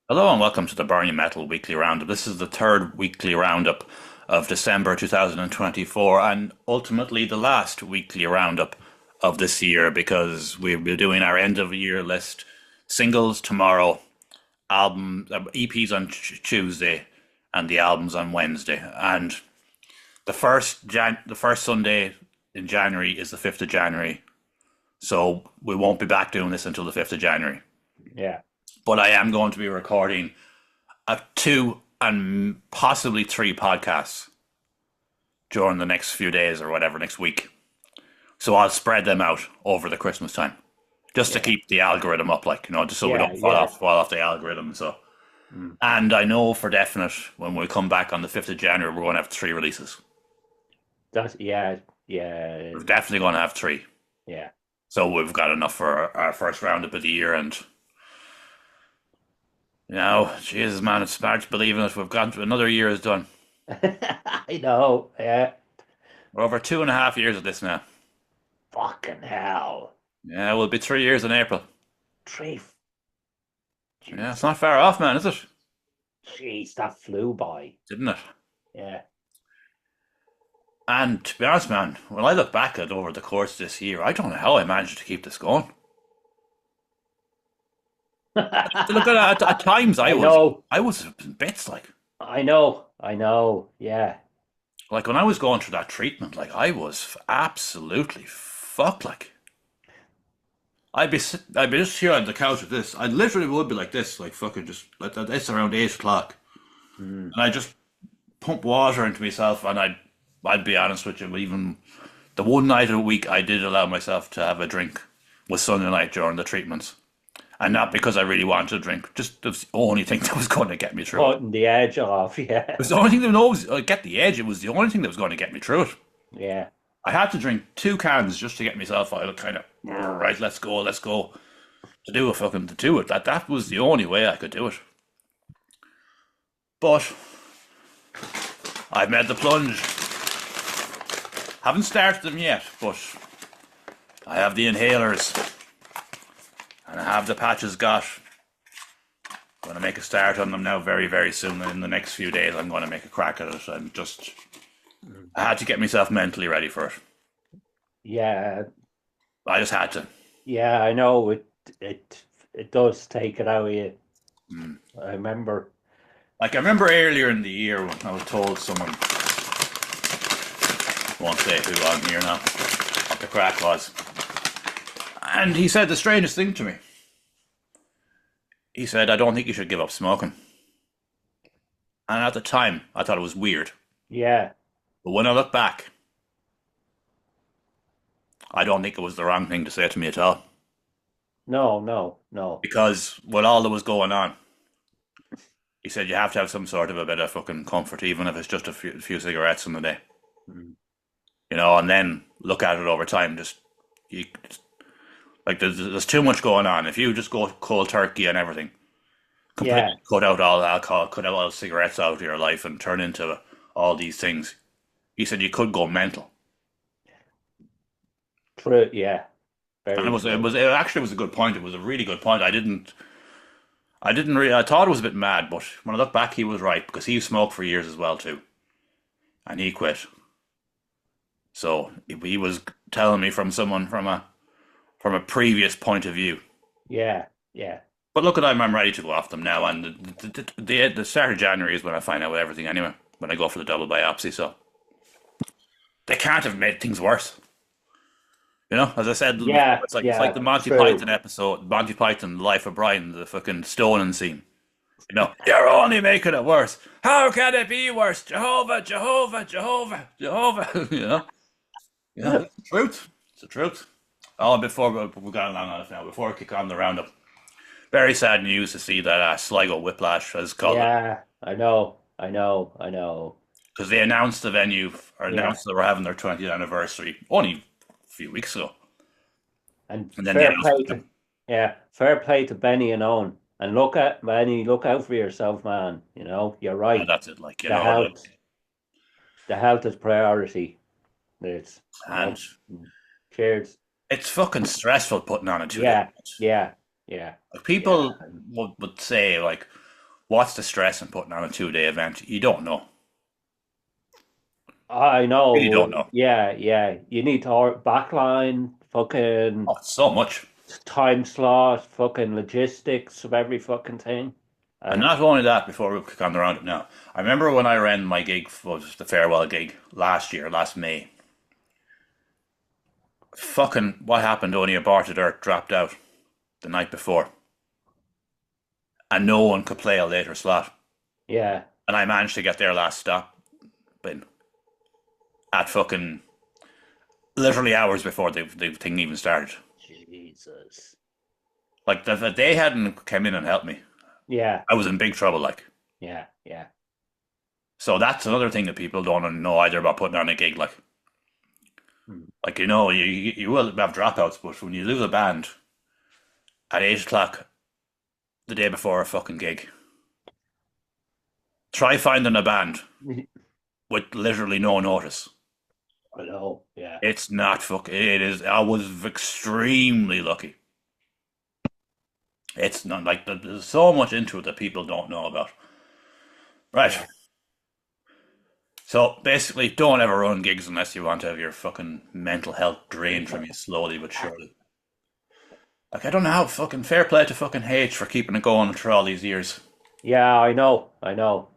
Hello and welcome to the Burning Metal Weekly Roundup. This is the third weekly roundup of December 2024 and ultimately the last weekly roundup of this year because we'll be doing our end of year list singles tomorrow, EPs on Tuesday, and the albums on Wednesday. And the first Sunday in January is the 5th of January. So we won't be back doing this until the 5th of January. Yeah. But I am going to be recording two and possibly three podcasts during the next few days or whatever, next week. So I'll spread them out over the Christmas time just to Yeah. keep the algorithm up, like, just so we Yeah. don't Yeah. fall off the algorithm. So, Mm. and I know for definite when we come back on the 5th of January, we're going to have three releases. That's yeah. Yeah. We're definitely going to have three. Yeah. So we've got enough for our first roundup of the year. And, Jesus, man, it's hard to believe it. We've got another year is done. I know. Yeah. We're over 2.5 years of this now. Fucking hell. Yeah, we'll be 3 years in April. Three. Yeah, Jeez. it's not far off, man, is it? Jeez, that flew by. Didn't it? Yeah. And to be honest, man, when I look back at over the course of this year, I don't know how I managed to keep this going. Look at times I know. I was in bits I know. I know. Yeah. when I was going through that treatment, like I was absolutely fucked. Like I'd be just here on the couch with this. I literally would be like this, like fucking just like that. It's around 8 o'clock, Mm. and I just pump water into myself, and I'd be honest with you, even the one night a week I did allow myself to have a drink was Sunday night during the treatments. And not because I really wanted to drink, just it was the only thing that was going to get me through it. Cutting the edge off. It Yeah. was the only thing that would always get the edge. It was the only thing that was going to get me through it. Yeah. I had to drink 2 cans just to get myself out of kind of right. Let's go to do it. That was the only way I could do it. But I've made the plunge. Haven't started them yet, but I have the inhalers and I have the patches got. I'm going to make a start on them now very, very soon. In the next few days, I'm going to make a crack at it. And just, Mm. I had to get myself mentally ready for it. Yeah. I just had to. Yeah. I know. It does take it out of you. Mm. I remember. Like, I remember earlier in the year when I was told someone, won't say who on here now, what the crack was. And he said the strangest thing to me. He said, I don't think you should give up smoking. And at the time, I thought it was weird. Yeah. But when I look back, I don't think it was the wrong thing to say to me at all. No. No. No. Because with all that was going on, he said you have to have some sort of a bit of fucking comfort, even if it's just a few cigarettes in the day. Mm. And then look at it over time. You, like there's too much going on. If you just go cold turkey and everything, Yeah. completely cut out all alcohol, cut out all cigarettes out of your life, and turn into all these things, he said you could go mental. True. Yeah. And Very true. it actually was a good point. It was a really good point. I didn't really, I thought it was a bit mad, but when I look back, he was right because he smoked for years as well too, and he quit. So he was telling me from someone from a previous point of view. Yeah. Yeah. But look at I'm ready to go off them now, and the start of January is when I find out everything anyway. When I go for the double biopsy, so they can't have made things worse. As I said before, Yeah. it's like Yeah. the Monty True. Python episode, Monty Python, Life of Brian, the fucking stoning scene. You're only making it worse. How can it be worse? Jehovah, Jehovah, Jehovah, Jehovah. It's the truth. It's the truth. Oh, before we've gone along on it now, before I kick on the roundup, very sad news to see that Sligo Whiplash has called it Yeah. I know. I know. I know. because they announced the venue or Yeah. announced they were having their 20th anniversary only a few weeks ago, And and then they fair announced play to yeah, fair play to Benny and Owen. And look at Benny, look out for yourself, man. You're and right. that's it. Like The health, the health is priority. It's and cheers. it's fucking stressful putting on a 2 day Yeah. event. Yeah. Yeah. Like Yeah. people would say like, What's the stress in putting on a 2 day event? You don't know. I Really don't know. know. Yeah, yeah. You need to backline, Oh, fucking it's so much. time slot, fucking logistics of every fucking thing. And And not only that, before we click on the roundup now, I remember when I ran my gig, was the farewell gig last year, last May. Fucking, what happened? Only aborted Earth dropped out the night before, and no one could play a later slot. yeah, And I managed to get their last stop in at fucking literally hours before the thing even started. Jesus. Like, if they hadn't come in and helped me, Yeah, I was in big trouble. Like, yeah, yeah. so that's another thing that people don't know either about putting on a gig. Hmm. Like you will have dropouts, but when you lose a band at 8 o'clock the day before a fucking gig, try finding a band with literally no notice. I know. Yeah, It's not fucking. It is. I was extremely lucky. It's not like there's so much into it that people don't know about. Right. yeah. So basically, don't ever run gigs unless you want to have your fucking mental health drained from you slowly but surely. Like, I don't know how fucking fair play to fucking H for keeping it going for all these years. Yeah, I know. I know.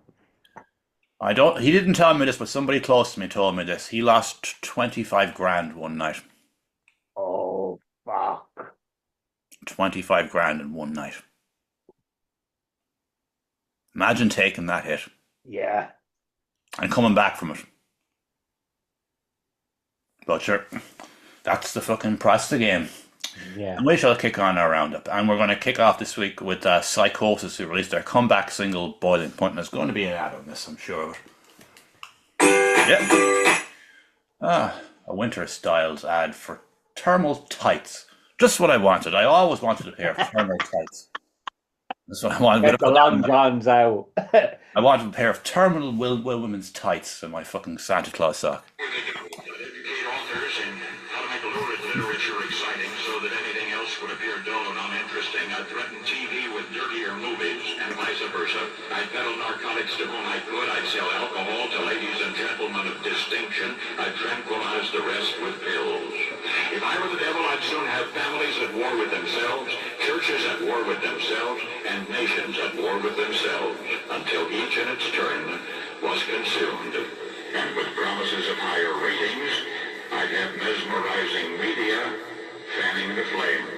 I don't. He didn't tell me this, but somebody close to me told me this. He lost 25 grand one night. Oh, fuck. 25 grand in one night. Imagine taking that hit Yeah, and coming back from it. But sure, that's the fucking price of the game. yeah. And we shall kick on our roundup. And we're going to kick off this week with Psychosis, who released their comeback single, Boiling Point. And there's going to be an ad on this, I'm sure of it. Yep. A Winter Styles ad for thermal tights. Just what I wanted. I always wanted a pair of thermal tights. That's what I wanted. I'm going Get to the put long down. johns out. I wanted a pair of terminal will women's tights in my fucking Santa Claus sock. Educate authors in how to make lurid literature exciting so that anything else would appear dull and uninteresting. I threaten TV with dirtier movies and vice versa. I peddle narcotics to whom I could. I sell alcohol to ladies and gentlemen of distinction. I tranquilize the rest with pills. If I were the devil, I'd soon have families at war with themselves, churches at war with themselves, and nations at war with themselves, until each in its turn was consumed. And with promises of higher ratings, I'd have mesmerizing media fanning the flames.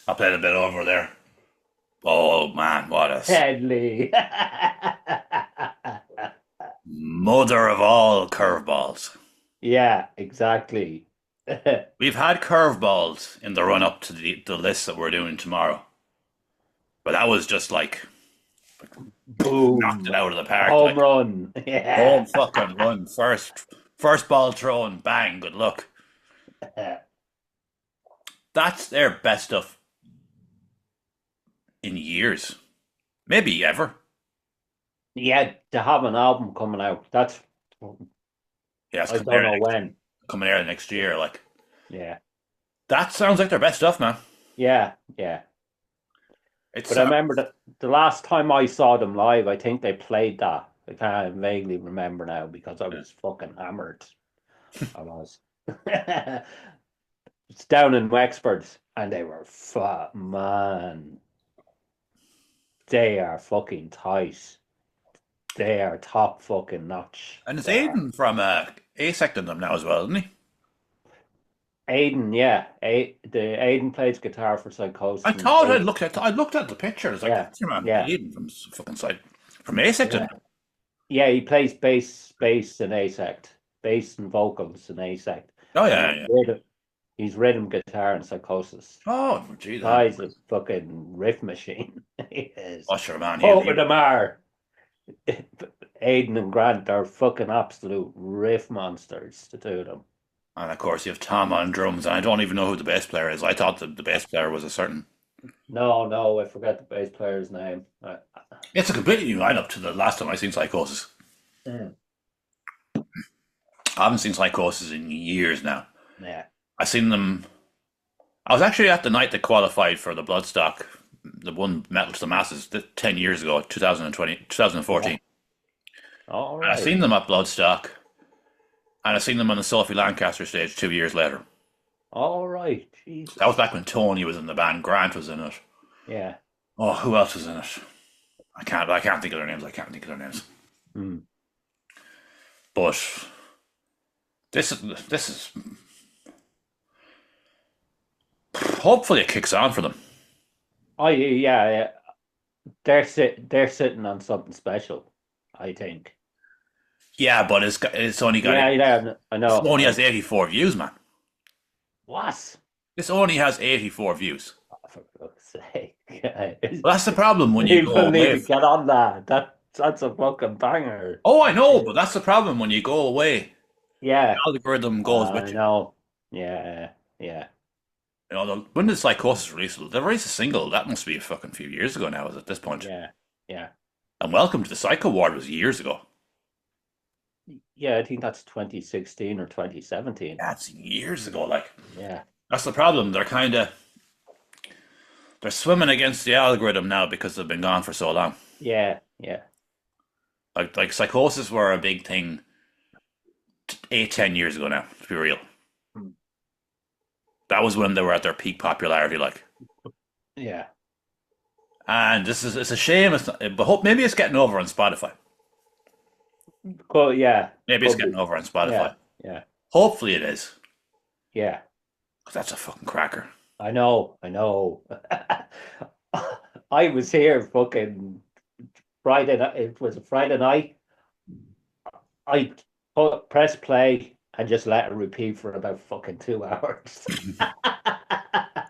I'll play it a bit over there. Oh man, what a Deadly. mother of all curveballs. Yeah, exactly. We've had curveballs in the run up to the list that we're doing tomorrow. But that was just like knocked Boom. it out of the park. Home Like, run. Yeah. home fucking run. First ball thrown, bang, good luck. That's their best stuff in years. Maybe ever. Yeah, to have an album coming out. That's Yeah, it's I don't know when. coming here next year. Like, Yeah. that sounds like their best stuff, man. Yeah, yeah. It's But I remember that the last time I saw them live, I think they played that. I can't vaguely remember now because I was fucking hammered. I was. It's down in Wexford, and they were fat, man. They are fucking tight. They are top fucking notch. and it's They are. Aiden from Asect in them now as well, isn't he? Aiden, yeah. Aiden plays guitar for Psychosis. I And thought I looked at the picture. It's like yeah, that's your man, yeah, Aiden from fucking side from Asecton. yeah. Yeah, he plays bass and asect, bass and vocals and asect. Oh And yeah, yeah. he's rhythm guitar and Psychosis. Oh, geez, Guy's a fucking riff machine. He is. Usher man, Both of them are. Aiden and Grant are fucking absolute riff monsters, the two of them. and of course you have Tom on drums, and I don't even know who the bass player is. I thought the bass player was a certain. No, I forget the bass player's name. It's a completely new lineup to the last time I seen Psychosis. Mm. I haven't seen Psychosis in years now. Yeah. I seen them. I was actually at the night they qualified for the Bloodstock, the one Metal to the Masses, 10 years ago, 2014. All And I right. seen them at Bloodstock, and I seen them on the Sophie Lancaster stage 2 years later. All right. Jesus. That was back when Tony was in the band, Grant was in it. Yeah. Oh, who else was in it? I can't think of their names. I can't think of their names. Mm. But this is hopefully it kicks on for them. Oh yeah. They're sitting on something special, I think. Yeah, but it's only got Yeah, I it know. only has 84 views, man. What? This only has 84 views. Oh, for fuck's sake. Well, that's the problem when you go People need away. to get on that. That's a fucking banger. Oh, I know, but that's the problem when you go away. Yeah. The algorithm goes with I you. know. Yeah. You know, when did Psychosis release? They released a single. That must be a fucking few years ago now, is at this point. Yeah. And Welcome to the Psycho Ward was years ago. Yeah, I think that's 2016 or 2017. That's years ago. Like, Yeah. that's the problem. They're swimming against the algorithm now because they've been gone for so long. Yeah. Like Psychosis were a big thing 8, 10 years ago now, to be real. Hmm. That was when they were at their peak popularity, like. Yeah. And it's a shame, but maybe it's getting over on Spotify. Cool, yeah. Maybe it's Could be. getting over on Spotify. Yeah. Hopefully it is, Yeah. because that's a fucking cracker. I know. I was here fucking Friday night. It was a Friday night. I press play and just let it repeat for about fucking 2 hours.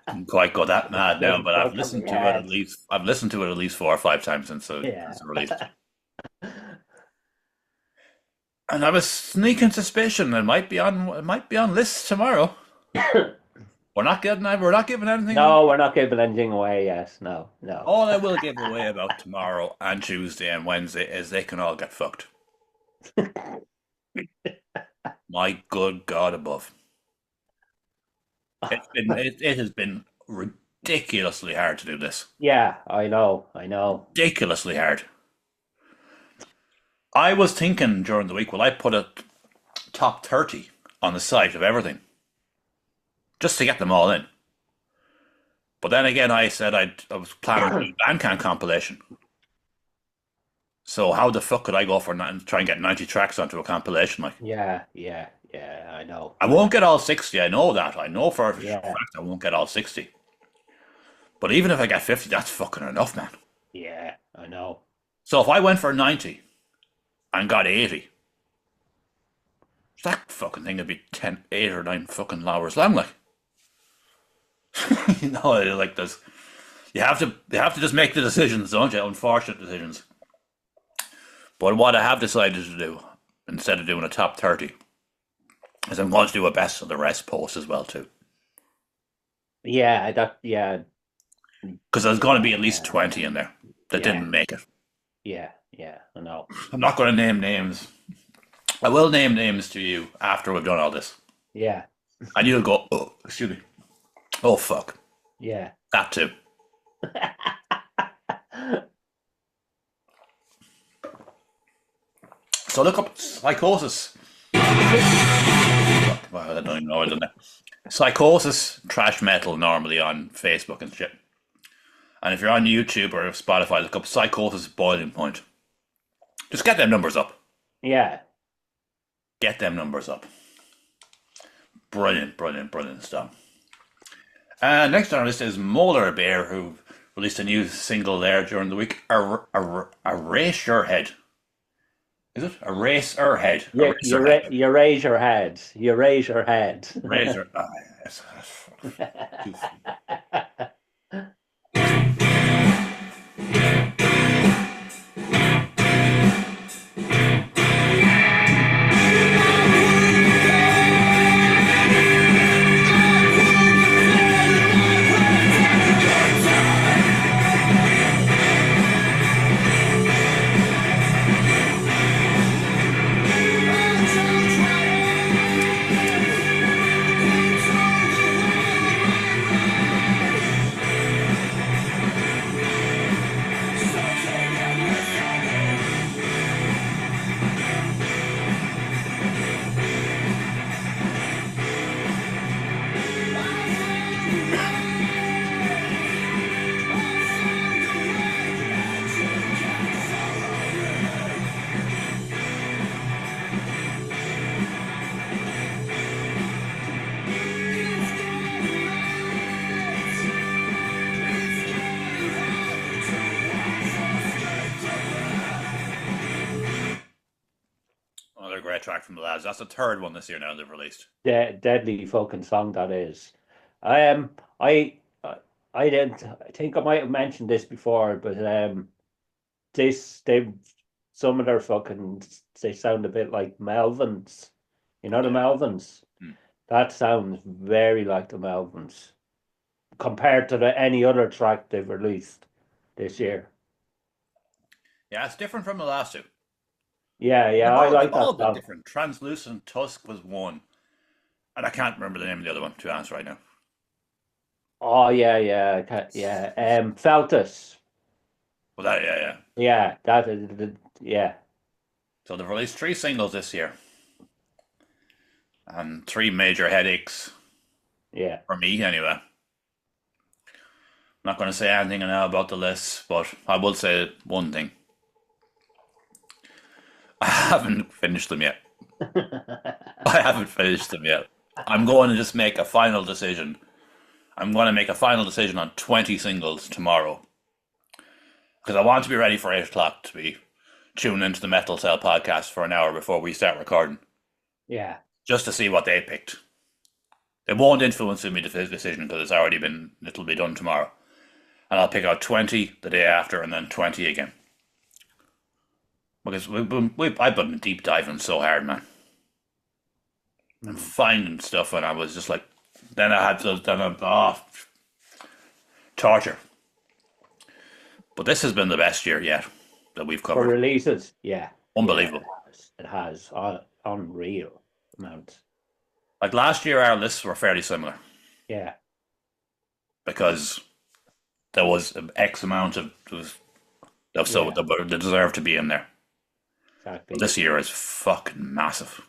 Didn't quite go that mad now, but I've listened to it Yes. at least. I've listened to it at least 4 or 5 times since Yeah. it released. And I have a sneaking suspicion it might be on lists tomorrow. We're not giving anything. No, we're not giving anything away yet. No. All I will give away about tomorrow and Tuesday and Wednesday is they can all get fucked. My good God above. It has been ridiculously hard to do this. Yeah, I know. Ridiculously hard. I was thinking during the week, will I put a top 30 on the site of everything? Just to get them all in. But then again, I said I was planning to do a Bandcamp compilation. So how the fuck could I go for try and get 90 tracks onto a compilation? Like, Yeah, I know. I won't get all 60. I know that. I know for a Yeah. fact I won't get all 60. But even if I get 50, that's fucking enough, man. Yeah, I know. So if I went for 90 and got 80, that fucking thing would be 8 or 9 fucking hours long, like. You know, like this. You have to just make the decisions, don't you? Unfortunate decisions. But what I have decided to do, instead of doing a top 30, is I'm going to do a best of the rest post as well too. Yeah, Because there's going to be at least 20 in there that didn't make it. yeah, I know. I'm not going to name names. I will name names to you after we've done all this. Yeah, And you'll go, oh, excuse me. Oh, fuck. yeah. That too. So look up Psychosis. Well, I don't even know what I've done there. Psychosis Trash Metal normally on Facebook and shit. And if you're on YouTube or Spotify, look up Psychosis Boiling Point. Just get them numbers up. Yeah, Get them numbers up. Brilliant, brilliant, brilliant stuff. Next on our list is Molar Bear, who released a new single there during the week. Erase Your Head. Is it? Erase Your Head. You, Erase you, Your ra- Head. you raise your head. You raise your head. Erase Your... yes, too funny. Another great track from the lads. That's the third one this year now they've released. Deadly fucking song that is. Um, I, I, I didn't. I think I might have mentioned this before, but they some of their fucking they sound a bit like Melvins. You know the Yeah. Melvins. Hmm. That sounds very like the Melvins compared to any other track they've released this year. Yeah, it's different from the last two. Yeah, yeah, I They've like all that been song. different. Translucent Tusk was one. And I can't remember the name of the other one, to be honest, right now. Oh yeah, yeah, yeah. Feltus. But that, yeah, yeah. Yeah, that is yeah, So they've released three singles this year. And three major headaches, yeah. for me anyway. Not going to say anything now about the list, but I will say one thing. I haven't finished them yet. I haven't finished them yet. I'm going to just make a final decision. I'm going to make a final decision on 20 singles tomorrow. Because I want to be ready for 8 o'clock to be tuning into the Metal Cell podcast for an hour before we start recording. Yeah. Just to see what they picked. It won't influence me decision because it'll be done tomorrow. And I'll pick out 20 the day after and then 20 again. Because I've been deep diving so hard, man. And finding stuff, and I was just like, torture. But this has been the best year yet that we've For covered. releases, yeah. Unbelievable. It has unreal amount. Like last year, our lists were fairly similar Yeah. because there was an X amount of so Yeah. they deserve to be in there. Exactly. But this year is fucking massive.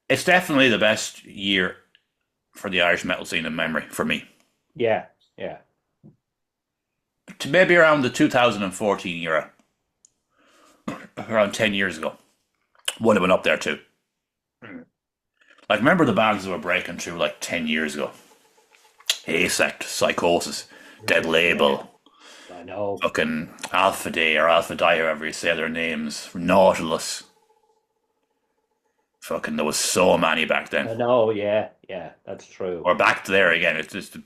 It's definitely the best year for the Irish metal scene in memory for me. Yeah, yeah. To maybe around the 2014 era, around 10 years ago, would have been up there too. Like, remember the bands that were breaking through like 10 years ago? Asect, Psychosis, Dead Label, I know. fucking Alpha Day or Alpha Die, however you say their names, Nautilus. Fucking, there was so many back I then. know, yeah, yeah, that's true. We're back there again. It's just the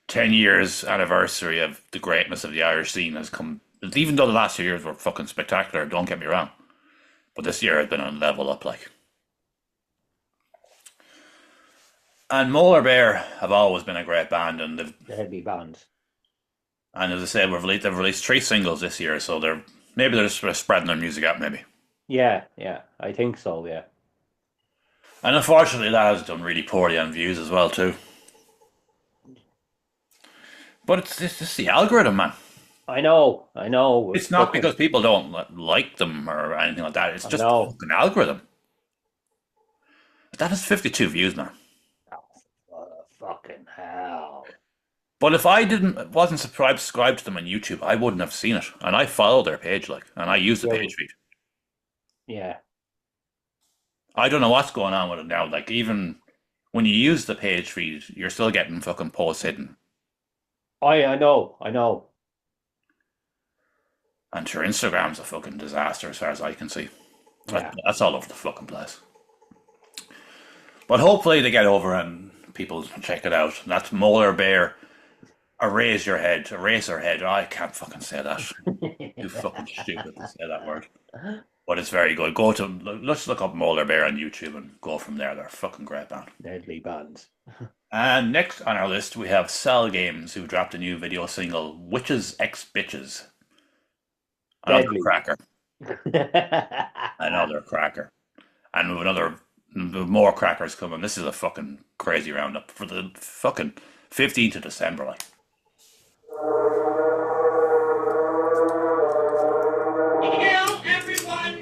10 years anniversary of the greatness of the Irish scene has come. Even though the last 2 years were fucking spectacular, don't get me wrong. But this year has been on level up, like. And Molar Bear have always been a great band, and The heavy band. as I said, they've released 3 singles this year, so they're just spreading their music out, maybe. Yeah, yeah, I think so, yeah. And unfortunately, that has done really poorly on views as well too. But it's just the algorithm, man. I know. It's not because people don't like them or anything like that. It's just the know. fucking algorithm. That has 52 views, man. Oh, fucking hell. But if wasn't subscribed to them on YouTube, I wouldn't have seen it. And I follow their page, and I use the Yeah. page feed. Yeah. I don't know what's going on with it now. Like, even when you use the page feed, you're still getting fucking posts hidden. I know. And sure, Instagram's a fucking disaster as far as I can see. Yeah, That's all over the fucking place. But hopefully they get over and people check it out. That's Molar Bear. Erase your head. Erase her head. I can't fucking say that. Too fucking stupid to say that word. But it's very good. Let's look up Molar Bear on YouTube and go from there. They're a fucking great band. deadly band. And next on our list, we have Cell Games, who dropped a new video single, Witches X Bitches. Another Deadly. cracker. Another cracker. And with more crackers coming. This is a fucking crazy roundup for the fucking 15th of December. Like, Kill everyone!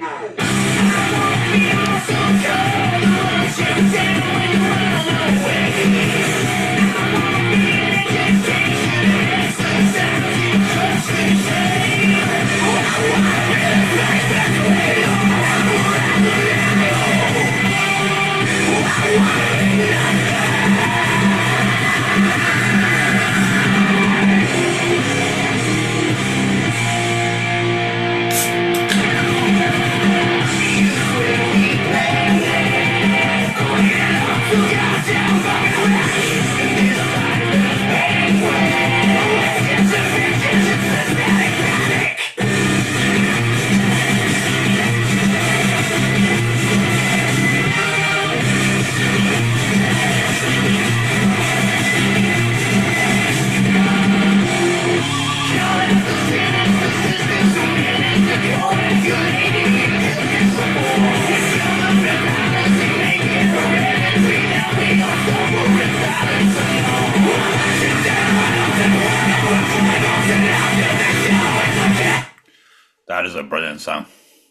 that is a brilliant song.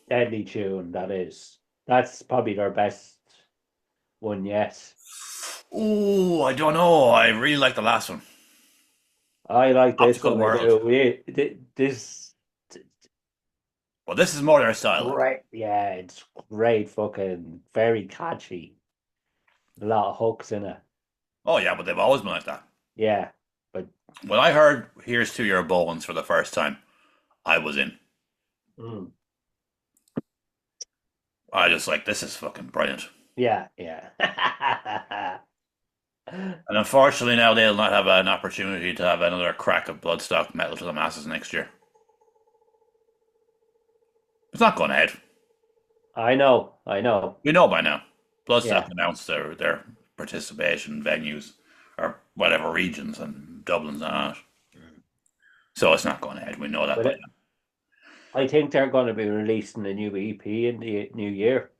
Deadly tune, that is. That's probably their best one yet. Oh, I don't know. I really like the last one. I like this Optical one. I World. do. This Well, this is more their style. Like. great. Yeah, it's great. Fucking very catchy. A lot of hooks in it. Oh, yeah, but they've always been like that. Yeah, but When I heard Here's to Your Bones for the first time, I was in. mm, I just like, this is fucking brilliant. yeah, yeah. And unfortunately, now they'll not have an opportunity to have another crack of Bloodstock Metal to the Masses next year. It's not going ahead. I know, I know. We know by now. Bloodstock Yeah, announced their participation venues or whatever regions, and Dublin's not. So it's not going ahead. We know that but by now. I think they're going to be releasing a new EP in the new year.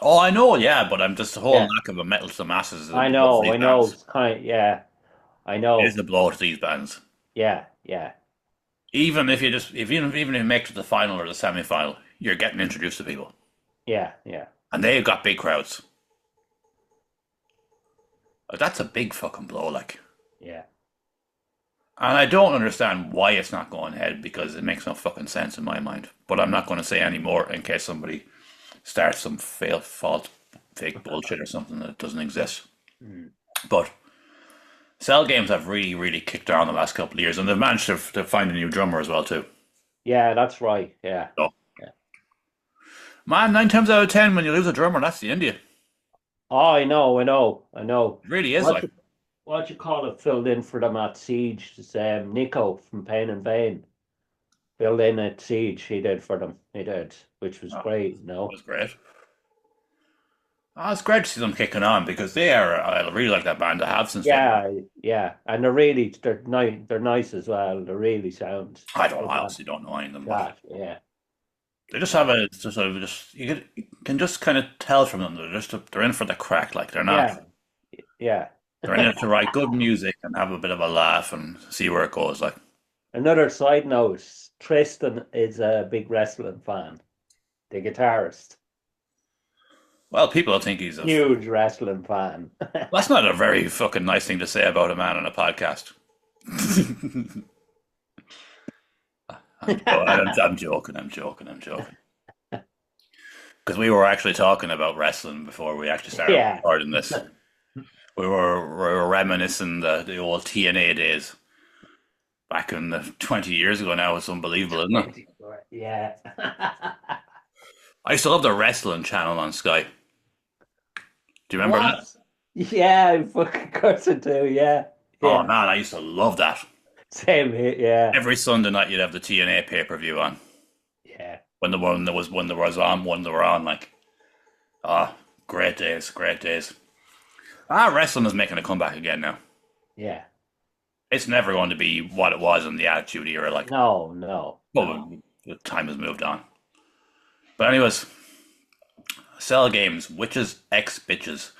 Oh, I know, yeah, but I'm just the whole Yeah, lack of a Metal to the Masses is a blow to these I know. bands. It's kind of, yeah, I It is know. a blow to these bands. Yeah, yeah, Even if you just if even if you make it to the final or the semi final, you're getting introduced to people. yeah, yeah, And they've got big crowds. That's a big fucking blow, like. yeah. And I don't understand why it's not going ahead because it makes no fucking sense in my mind. But I'm not going to say any more in case somebody starts some fake bullshit or something that doesn't exist. Mm. But Cell Games have really, really kicked on the last couple of years, and they've managed to find a new drummer as well too. Yeah, that's right. Yeah, So, yeah. man, 9 times out of 10, when you lose a drummer, that's the end of you. Oh, I know, I know, I know. It really is What like. you, what you call it filled in for them at Siege? It's, Nico from Pain and Vain filled in at Siege. He did for them. He did, which was Oh, great. it was great. Oh, it's great to see them kicking on because they are. I really like that band to have since they. Yeah, yeah, and they're nice. They're nice as well. They're really sound. I honestly don't know any of them, but That, yeah, they just have a sort of just you can just kind of tell from them they're in for the crack. Like they're yeah, not. yeah. They're in it to write good music and have a bit of a laugh and see where it goes. Like, Another side note: Tristan is a big wrestling fan. The guitarist, well, people think he's a. huge wrestling fan. That's not a very fucking nice thing to say about a man on a podcast. I'm joking. I'm joking. Because we were actually talking about wrestling before we actually started Yeah. recording this. We were reminiscing the old TNA days back in the 20 years ago now. It's unbelievable, isn't it? Yeah. I used to love the wrestling channel on Sky. Do you remember that? What? Yeah, I fucking course I do. Yeah. Oh Yeah. man, I used to love that. Same here. Yeah. Every Sunday night you'd have the TNA pay-per-view on. Yeah. When they were on, like, ah, great days, great days. Wrestling is making a comeback again now. Yeah. It's never going to be what it was in the Attitude Era. Like, No, no, no. well, the time has moved on. But anyways, Cell Games, Witches X Bitches.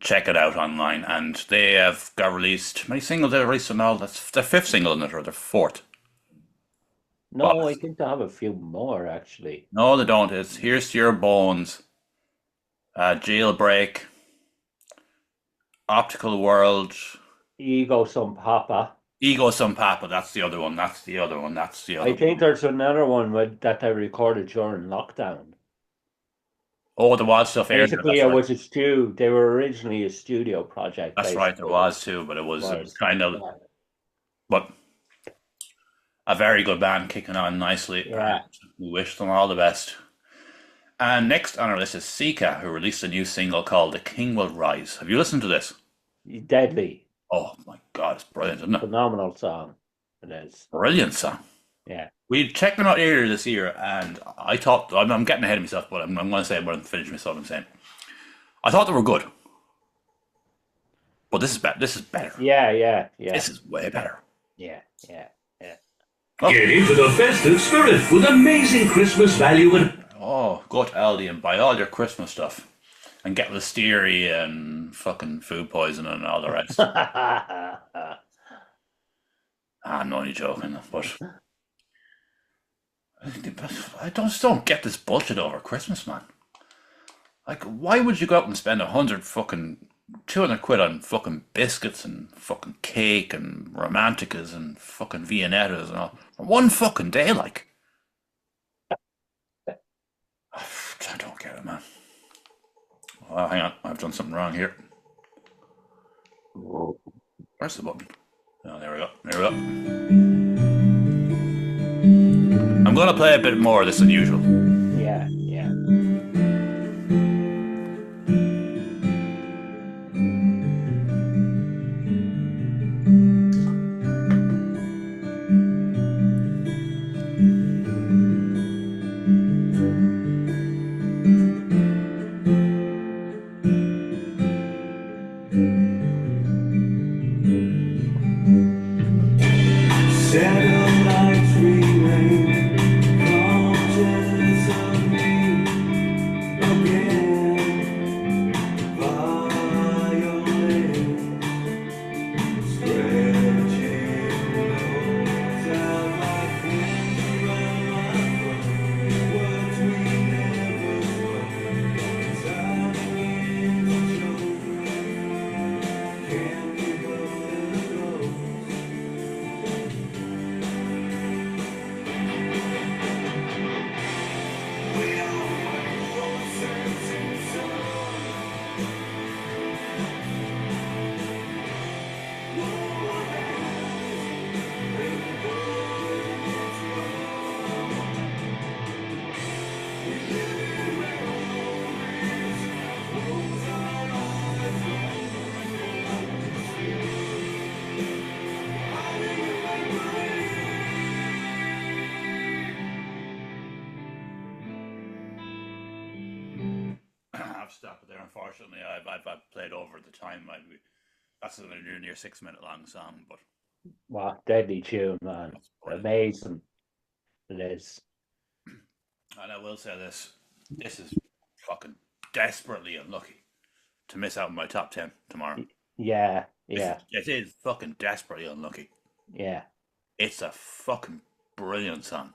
Check it out online, and they have got released. How many singles they released and all? That's their fifth single in it, or their fourth. But No, I think they have a few more actually. no, they don't. It's Here's to Your Bones, Jailbreak, Optical World, Ego some Papa. Ego Some Papa. That's the other one. That's the other one. That's the other I one. think there's another one that I recorded during lockdown. Oh, the wild stuff aired. Basically, That's it right. was a stew. They were originally a studio project. That's right. There Basically, was too, but it was kind of, yeah, but a very good band kicking on nicely. And yeah. we wish them all the best. And next on our list is Sika, who released a new single called "The King Will Rise." Have you listened to this? Deadly, Oh my God, it's brilliant, isn't it? phenomenal song. It is. Brilliant song. Yeah, We checked them out earlier this year, and I thought I'm getting ahead of myself, but I'm going to say when I finish myself, I'm saying I thought they were good, but this is better. This is better. yeah, yeah, yeah, This is way better. yeah, yeah, yeah. Oh, Get into the festive spirit with amazing Christmas value and go to Aldi and buy all your Christmas stuff, and get listeria and fucking food poisoning and all the rest. I'm only joking, but I just don't get this bullshit over Christmas, man. Like, why would you go out and spend 200 quid on fucking biscuits and fucking cake and romanticas and fucking Viennettas and all for one fucking day? Like, I don't get it, man. Oh, hang on, I've done something wrong here. Where's the button? Oh, there we go. There we go. I'm gonna play a bit more of this than usual. Yeah, yeah. satellites remain conscious of me again. Violin stretching notes out my finger and my throat. Words we never spoke, designing in children. Can't we go close? I've stopped it there. Unfortunately, I've played over the time. That's a near 6 minute long song, but Wow, deadly tune, man. that's brilliant. Amazing. It is. And I will say this: this is fucking desperately unlucky to miss out on my top 10 tomorrow. Yeah, yeah, It is fucking desperately unlucky. yeah. It's a fucking brilliant song.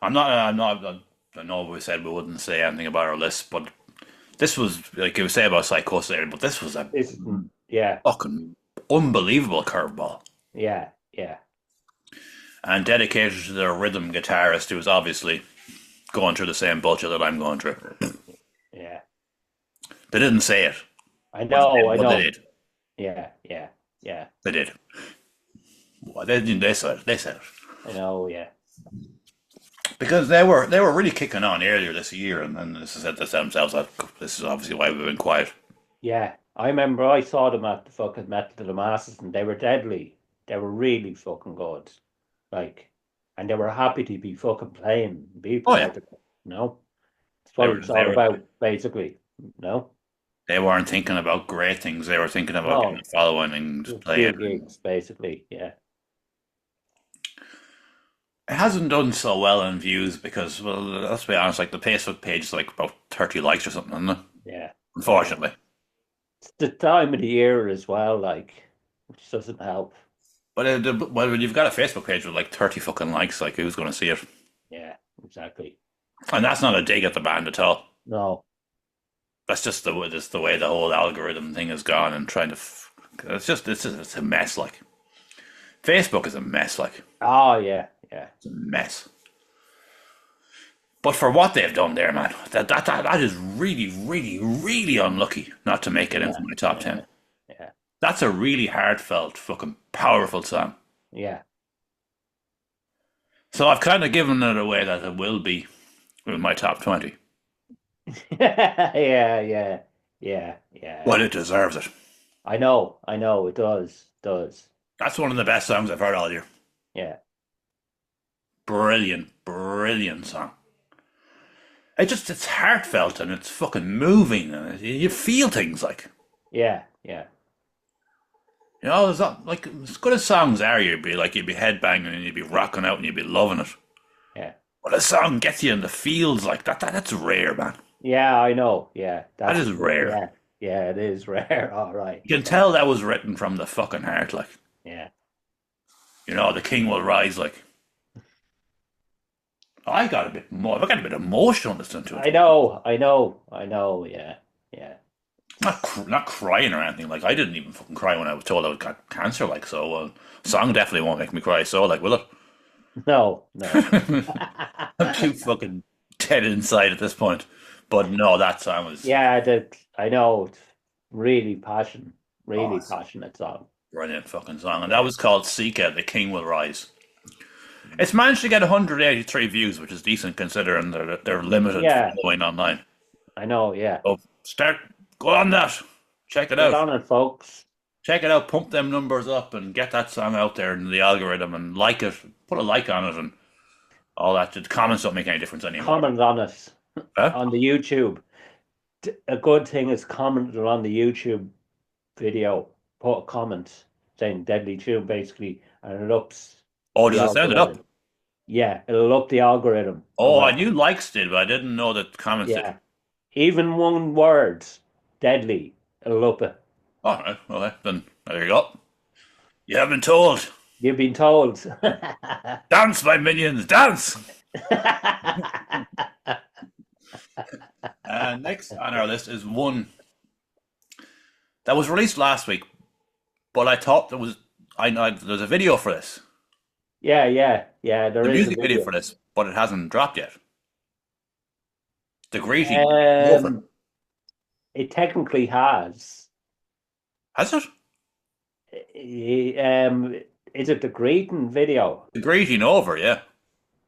I know we said we wouldn't say anything about our list, but this was, like you say about Psychosis earlier, but this was a It's yeah, fucking unbelievable curveball. yeah, yeah. And dedicated to their rhythm guitarist, who was obviously going through the same bullshit that I'm going through. Yeah. They didn't say it, I but know, I but they know. did. Yeah, yeah, yeah. They did. Well, they said it. They said it. I know, yeah. Because they were really kicking on earlier this year, and then this said to themselves that this is obviously why we've been quiet. Yeah. I remember I saw them at the fucking Metal to the Masses and they were deadly. They were really fucking good. Like, and they were happy to be fucking playing, be Oh yeah, part of it. No? That's they what were it's they all were about, basically. No? they weren't thinking about great things. They were thinking about getting No. a following and just Just playing. few gigs, basically. Yeah. It hasn't done so well in views because, well, let's be honest, like the Facebook page is like about 30 likes or something, isn't it? Yeah. Yeah. Unfortunately. It's the time of the year as well, like, which doesn't help. But well, when you've got a Facebook page with like 30 fucking likes, like who's going to see it? Yeah, exactly. And that's not a dig at the band at all. No. That's just the way the whole algorithm thing has gone and trying to. It's a mess. Like Facebook is a mess. Like Oh, yeah. Yeah. it's a mess. But for what they've done there, man, that is really, really, really unlucky not to make it into Yeah. my top Yeah. 10. Yeah. That's a really heartfelt, fucking powerful song. Yeah. So I've kind of given it away that it will be in my top 20, Yeah. Yeah. Yeah. Yeah. but it deserves it. I know, it does. That's one of the best songs I've heard all year. Yeah. Brilliant, brilliant song. It's heartfelt and it's fucking moving and you feel things like. Yeah. Yeah. You know, there's not like as good as songs are. You'd be headbanging and you'd be rocking out and you'd be loving it. Yeah. But a song gets you in the feels like that. That's rare, man. Yeah, I know. Yeah. That is rare. Yeah. Yeah, it is rare. All right. You can tell that was written from the fucking heart. Like, Yeah. you know, the king will rise. Like, I got a bit more. I got a bit emotional listening to it. I know. Yeah. Yeah. Not crying or anything. Like, I didn't even fucking cry when I was told I got cancer. Like, so song definitely won't make me cry. So, like, will it? No, no. I'm too fucking dead inside at this point. But no, that song was Yeah, I know. It's really awesome. passionate song. Brilliant fucking song. And that was called Sika, The King Will Rise. It's managed to get 183 views, which is decent considering they're limited Yeah. following online. I know, yeah. So go on that. Check it Get out. on it, folks. Check it out. Pump them numbers up and get that song out there in the algorithm and like it. Put a like on it and all that. The comments don't make any difference anymore. Comment on it Huh? on the YouTube. A good thing is comment on the YouTube video. Put a comment saying Deadly Tune, basically, and it ups Oh, the does it send it up? algorithm. Yeah, it'll up the algorithm. Oh, I knew likes did, but I didn't know that comments did. Yeah. Even one word, Deadly, it'll up it. All right. Well, then there you go. You have been told. You've been told. Dance, my minions, dance. Next on our list is one that was released last week, but I thought I know there's a video for this, Yeah, there the is a music video for this, but it hasn't dropped yet. The greeting over. It technically has. Has it? Is it the greeting video? The greeting over, yeah.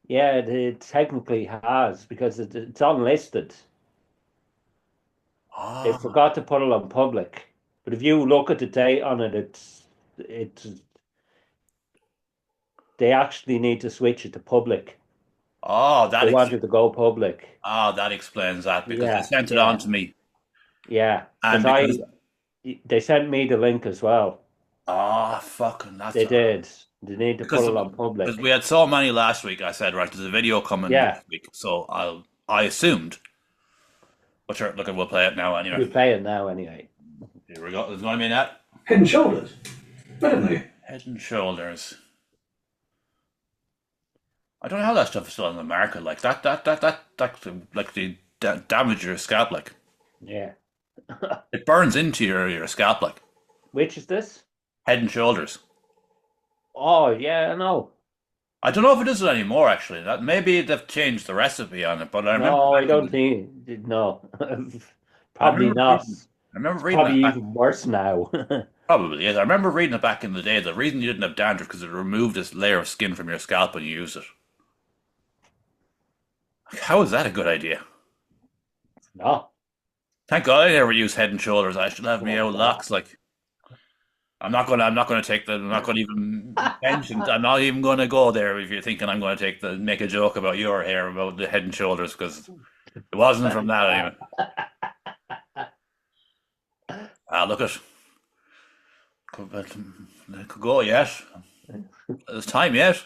Yeah, it technically has because it's unlisted. They Oh, forgot to put it on public. But if you look at the date on it, it's they actually need to switch it to public. oh, They want it to go public. that explains that because Yeah, they sent it yeah. on to me, Yeah, and because because they sent me the link as well. fucking that's They did. They need to put it on public. because we had so many last week. I said, right, there's a video coming Yeah. next week, so I assumed. But sure, look, we'll play it now We're anyway. playing now anyway. Here we go. There's going to be an ad. Head and shoulders. Better than they. Head and Shoulders. I don't know how that stuff is still on the market. Like that like the damage your scalp. Like Yeah. it burns into your scalp. Like Which is this? Head and Shoulders. Oh, yeah, I know. I don't know if it is anymore. Actually, that maybe they've changed the recipe on it. But I remember No, I back in don't the, think. No, I probably remember not. reading, I remember It's reading probably that back. even worse now. Probably yes. I remember reading it back in the day. The reason you didn't have dandruff because it removed this layer of skin from your scalp when you used it. How is that a good idea? No, Thank God I never use Head and Shoulders. I should have me fuck old that. locks. Like I'm not gonna take the. I'm not gonna even mention. I'm not even gonna go there. If you're thinking I'm gonna make a joke about your hair about the Head and Shoulders because it wasn't from that anyway. Ah, look it. Could go yet. There's time yet.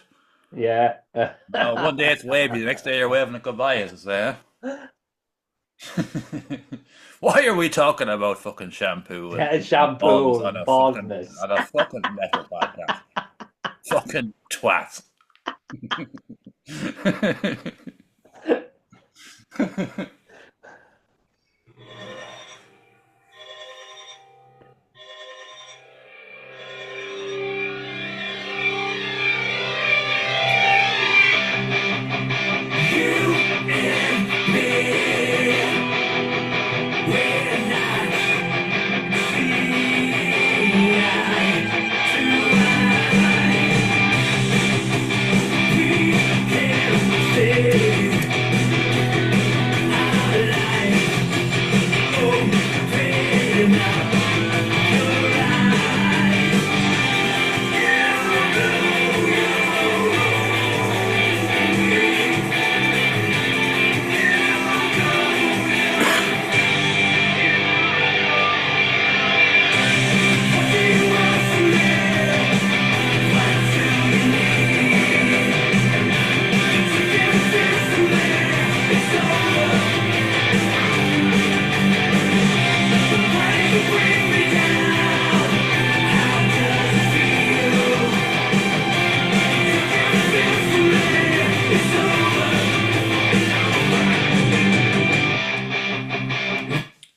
Yeah. No, one day it's wavy, the next day you're waving it goodbye, as I say. Why are we talking about fucking shampoo and balls Shampoo and baldness. on a fucking metal podcast? Fucking twats.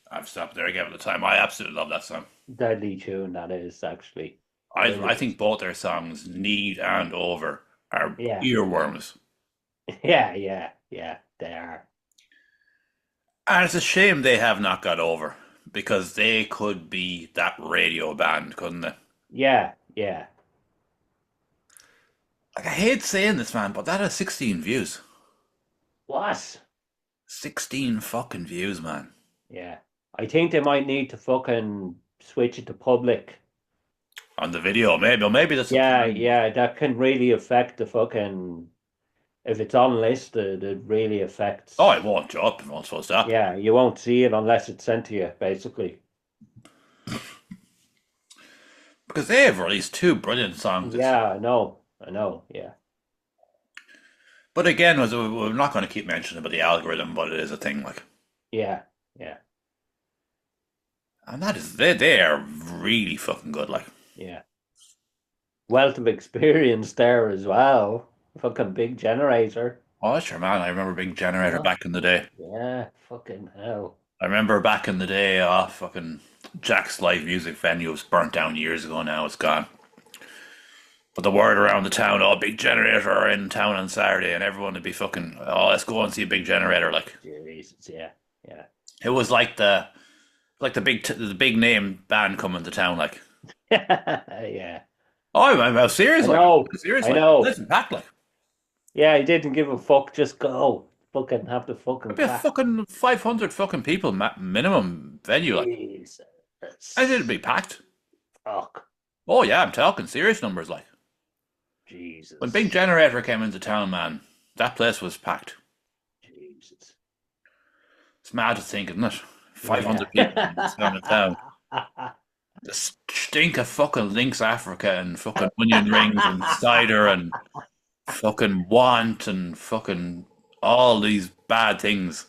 I've stopped there again at the time. I absolutely love that song. Deadly tune that is actually. I Brilliant. think both their songs, Need and Over, are Yeah. earworms. Yeah. They are. And it's a shame they have not got over because they could be that radio band, couldn't they? Yeah. Like, I hate saying this, man, but that has 16 views. What? 16 fucking views, man. Yeah. I think they might need to fucking switch it to public. On the video, maybe. Or maybe that's the plan. Yeah. That can really affect the fucking. If it's unlisted, it really Oh, it affects. won't drop. It won't supposed to happen. Yeah, you won't see it unless it's sent to you, basically. Because they have released two brilliant songs this year. Yeah, I know. Yeah. But again, we're not going to keep mentioning about the algorithm, but it is a thing. Like, Yeah. and that is they are really fucking good. Like, Yeah. Wealth of experience there as well. Fucking big generator. oh, sure, man. I remember being Generator Oh, back in the day. yeah, fucking hell. I remember back in the day, fucking Jack's live music venue was burnt down years ago. Now it's gone. But the word around the town, oh, Big Generator in town on Saturday, and everyone would be fucking, oh, let's go and see a Big Generator. Like, Jesus, yeah. it was like the big name band coming to town. Like, Yeah. oh, I'm serious. I Like, know. serious. I Like, know. listen, packed. Like, Yeah, he didn't give a fuck, just go. Fucking have the fucking it'd be a crack. fucking 500 fucking people minimum venue. Like, Jesus. I think it'd be packed. Fuck. Oh yeah, I'm talking serious numbers. Like, when Big Jesus. Generator came into town, man, that place was packed. Jesus. It's mad to think, isn't it? Yeah. 500 people in this kind of town. The stink of fucking Lynx Africa and fucking onion rings and cider and fucking want and fucking all these bad things.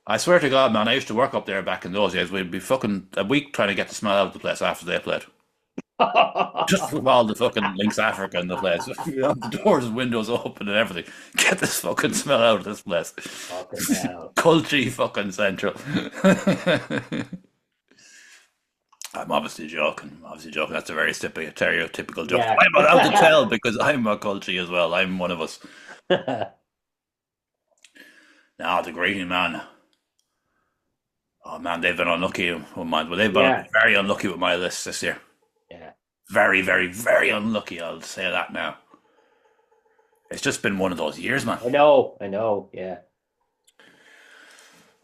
I swear to God, man, I used to work up there back in those days. We'd be fucking a week trying to get the smell out of the place after they played. Just from all the fucking Lynx Africa in the place. The doors and windows open and everything. Get this fucking smell out of this place. Fucking hell. Culty fucking central. I'm obviously joking. Obviously joking. That's a very stereotypical joke. Yeah. I'm allowed to tell because I'm a culture as well. I'm one of us. Now the greeting man. Oh man, they've been unlucky with mine. Well, they've been Yeah. very unlucky with my list this year. Yeah. Very, very, very unlucky. I'll say that now. It's just been one of those years, man. I know. Yeah.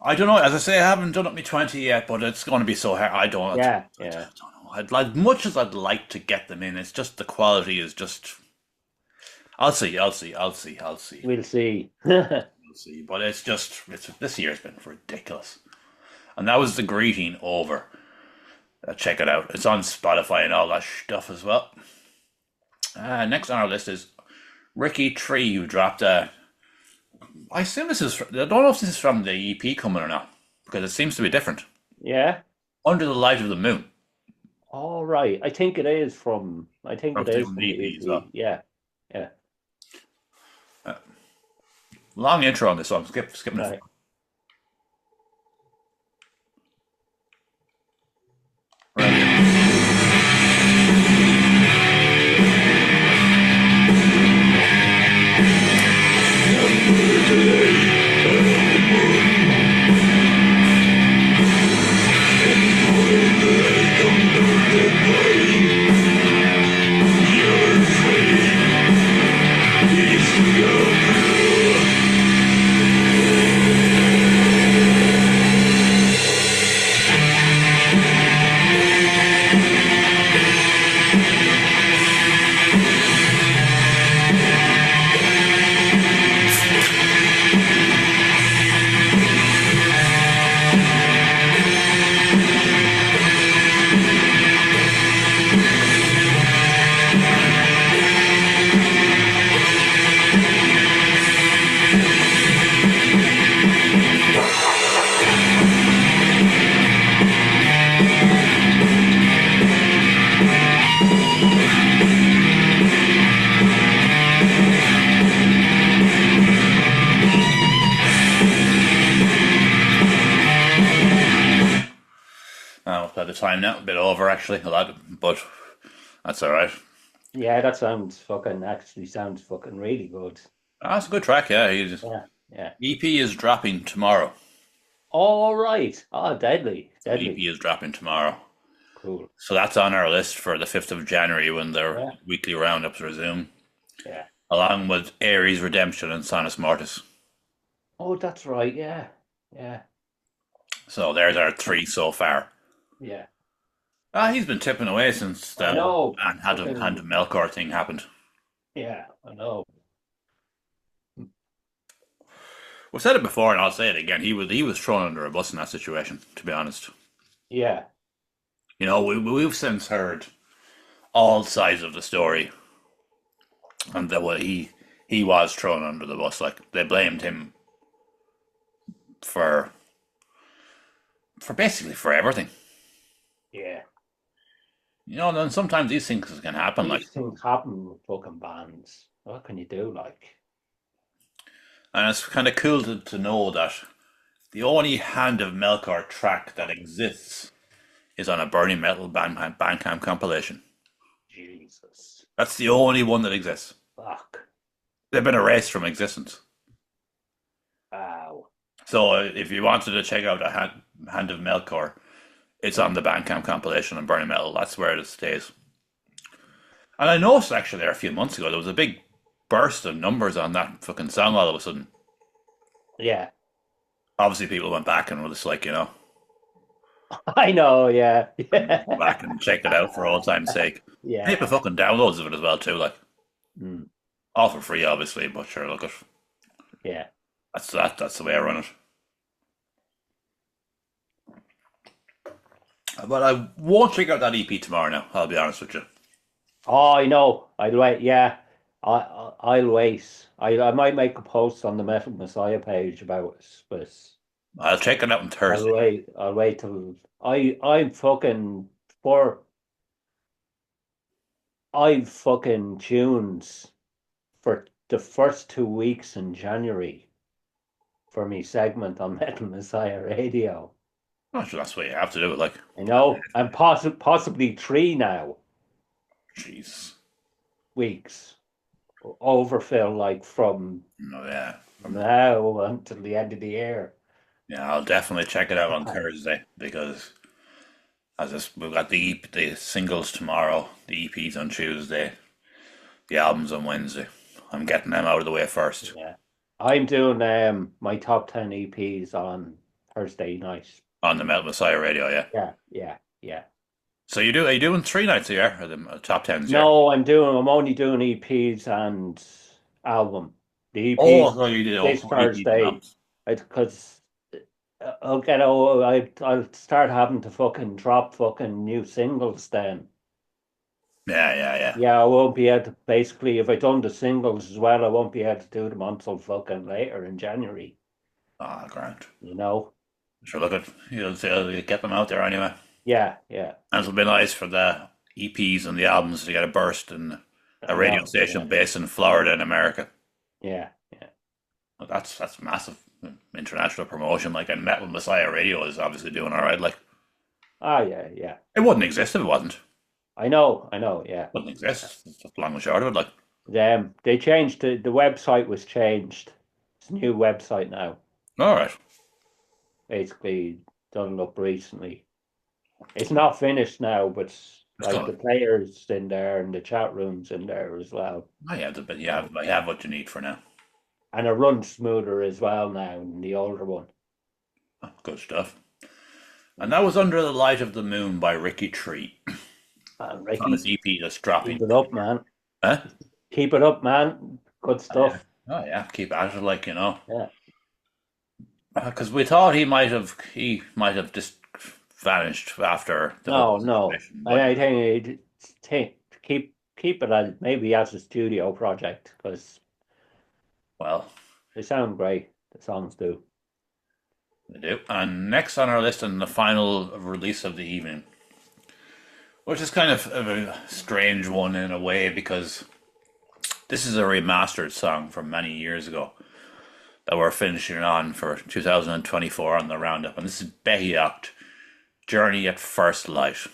I don't know. As I say, I haven't done up my 20 yet, but it's going to be so hard. Yeah. I Yeah. don't know. I'd like much as I'd like to get them in. It's just the quality is just. I'll see. I'll see. I'll see. I'll see. We'll see. We'll see. But it's this year's been ridiculous. And that was the greeting over. Check it out. It's on Spotify and all that stuff as well. Next on our list is Ricky Tree, who dropped a. I assume this is. I don't know if this is from the EP coming or not, because it seems to be different. Yeah. Under the Light of the Moon. All right. I think it is from. I think From it is the from the EP as well. EP. Yeah. Yeah. Long intro on this one. Skipping Right. it. By the time now, a bit over actually, a lot, but that's all right. Yeah, that sounds fucking really good. That's a good track, yeah. Yeah. Yeah. EP is dropping tomorrow. All right. Oh, deadly. EP is dropping tomorrow. Cool. So that's on our list for the 5th of January when their Yeah. weekly roundups resume, Yeah. along with Ares Redemption and Sonus Mortis. Oh, that's right. Yeah. Yeah. So there's our 3 so far. Yeah. He's been tipping away since the I know. Hand of Melkor thing happened. Yeah, I know. We've said it before, and I'll say it again. He was thrown under a bus in that situation. To be honest, Yeah. you know, we've since heard all sides of the story, and that he was thrown under the bus. Like they blamed him for basically for everything. Yeah. You know, and then sometimes these things can happen. Like, These things happen with fucking bands. What can you do? Like, and it's kind of cool to know that the only Hand of Melkor track that exists is on a Burning Metal Bandcamp compilation. Jesus. That's the only one that exists. Fuck. They've been erased from existence. Wow. So if you wanted to check out a Hand of Melkor, it's on the Bandcamp compilation on Burning Metal. That's where it stays. And I noticed actually there a few months ago, there was a big burst of numbers on that fucking song all of a sudden. Yeah. Obviously people went back and were just like, you know, I know, yeah. Yeah. back and checked it out for old time's sake. Yeah. People fucking downloads of it as well too, like Mm. all for free obviously, but sure, look at Yeah. that's the way I run it. But I won't check out that EP tomorrow now, I'll be honest with you. Oh, I know. I'll wait. Yeah. I'll wait. I might make a post on the Metal Messiah page about it, but I'll check it out on Thursday. I'll wait till I'm fucking for I've fucking tunes for the first 2 weeks in January for me segment on Metal Messiah Radio. Oh, sure, that's what you have to do it. Like, You know, and possibly 3 now jeez. weeks overfill, like No, yeah. from now until the end of the year. Yeah, I'll definitely check it out on Thursday because we've got the singles tomorrow, the EPs on Tuesday, the albums on Wednesday. I'm getting them out of the way first Yeah, I'm doing my top 10 EPs on Thursday night. on the Metal Messiah radio. Yeah. Yeah, yeah, yeah. So are you doing 3 nights a year or the top tens? Yeah. No, I'm only doing EPs and album. The Oh, EPs so you did this also EPs and Thursday, albums. because I'll get I'll start having to fucking drop fucking new singles then. Yeah, yeah, yeah. Yeah, I won't be able to, basically, if I done the singles as well, I won't be able to do them until fucking later in January, Ah, grand. you know? Sure, look at you'll get them out there anyway. Yeah, yeah. And it'll be nice for the EPs and the albums to get a burst in a I radio know. station based in Florida in America. Yeah, yeah. Well, that's massive international promotion. Like, and Metal Messiah Radio is obviously doing all right. Like, Ah, yeah, yeah. it wouldn't exist if it wasn't. I know, yeah. Wouldn't exist. It's just long and short of it. Like, They changed the website was changed. It's a new website now. all right, Basically done up recently. It's not finished now, but it's like the good. players in there and the chat rooms in there as well. But you have what you need for now. And it runs smoother as well now than the older one. Oh, good stuff. And that was Under the Light of the Moon by Ricky Tree. And It's on Ricky, his EP that's dropping. keep it up, man. Huh? Keep it up, man. Good Oh, yeah. stuff. Oh yeah, keep at it, like, you know. Yeah. Because we thought he might have just vanished after the whole No. situation. I think keep it as maybe as a studio project because Well, they sound great. The songs do. they do. And next on our list, and the final release of the evening, which is kind of a strange one in a way because this is a remastered song from many years ago that we're finishing on for 2024 on the Roundup. And this is Behiacht, Journey at First Light.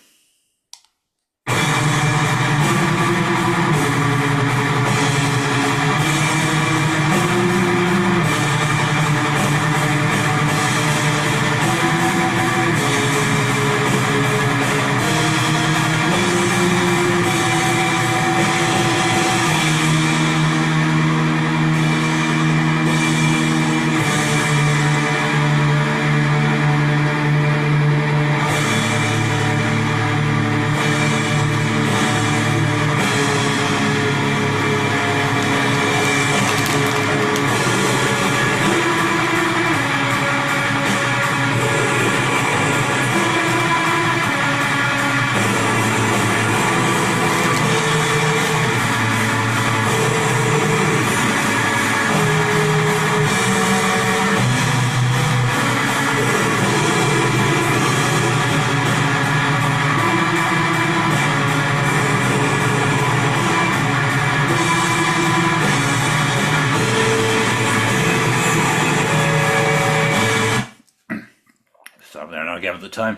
Stop there now, give it the time.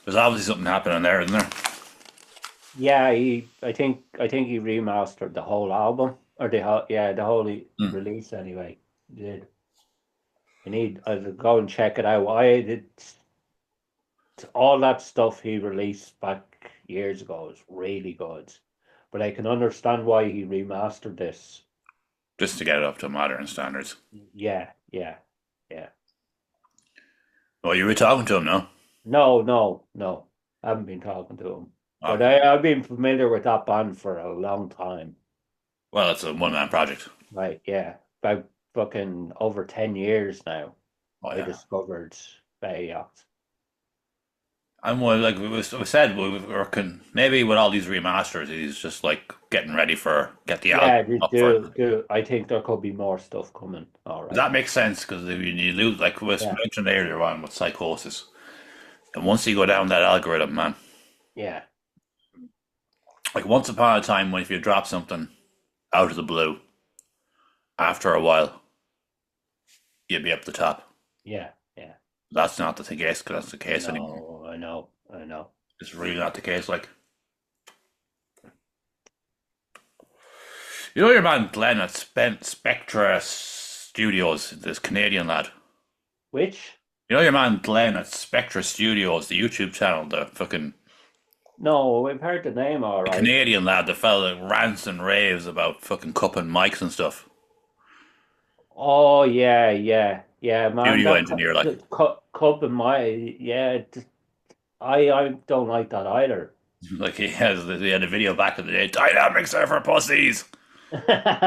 There's obviously something happening there, isn't there? Yeah, I think he remastered the whole album or the whole Hmm. release anyway. He did. I'll go and check it out. I did all that stuff he released back years ago is really good, but I can understand why he remastered this. Just to get it up to modern standards. Yeah, yeah, yeah. Well, you were talking to him, no? No. I haven't been talking to him, but Okay. I've been familiar with that band for a long time. Well, it's a one-man project. Right, yeah, about fucking over 10 years now. Oh, I yeah. discovered Yacht. And well, like we said, maybe with all these remasters, he's just like getting ready get the Yeah, album they up for. do. I think there could be more stuff coming. All right. That makes sense because you lose, like we Yeah, mentioned earlier on with Psychosis, and once you go down that algorithm, man, yeah, like once upon a time, when if you drop something out of the blue, after a while, you'd be up the top. yeah, yeah. That's not the case. That's the case anymore. No, I know. It's really not the case. Like, you know your man Glenn at Spectra Studios, this Canadian lad. Which? You know your man Glenn at Spectra Studios, the YouTube channel, the fucking No, we've heard the name all the right. Canadian lad, the fella that rants and raves about fucking cupping mics and stuff. Oh yeah, man. Studio That engineer, like, cup in my I don't like that either. like he had a video back in the day. Dynamics are for pussies.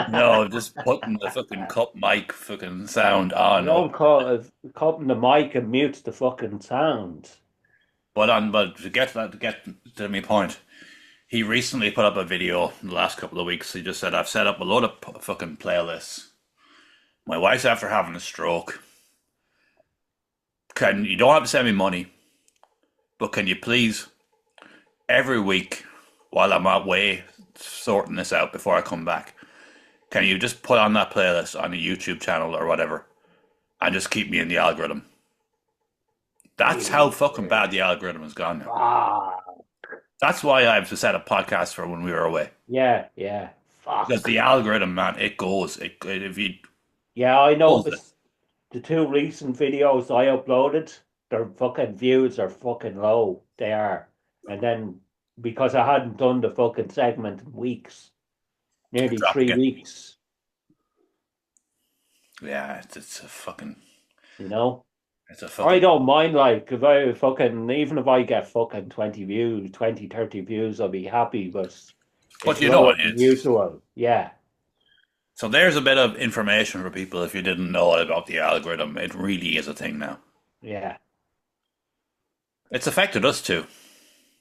No, just putting the fucking cup mic fucking sound You on. don't call cup in the mic and mutes the fucking sound. But to get to that, to get to my point, he recently put up a video in the last couple of weeks. He just said, "I've set up a load of fucking playlists. My wife's after having a stroke. Can you don't have to send me money, but can you please every week while I'm away sorting this out before I come back, can you just put on that playlist on a YouTube channel or whatever, and just keep me in the algorithm?" That's how fucking bad the algorithm has gone now. Ah, That's why I have to set a podcast for when we were away. yeah. Because Fuck. the algorithm, man, it goes. If you Yeah, I pulls it, noticed the two recent videos I uploaded, their fucking views are fucking low. They are. And then because I hadn't done the fucking segment in weeks, nearly drop three again. weeks, Yeah, it's a fucking, you know? it's a I fucking. don't mind, like, if I fucking, even if I get fucking 20 views, 20, 30 views, I'll be happy, but But it's you know lower what? than It's usual. Yeah, so there's a bit of information for people if you didn't know about the algorithm. It really is a thing now. yeah. It's affected us too,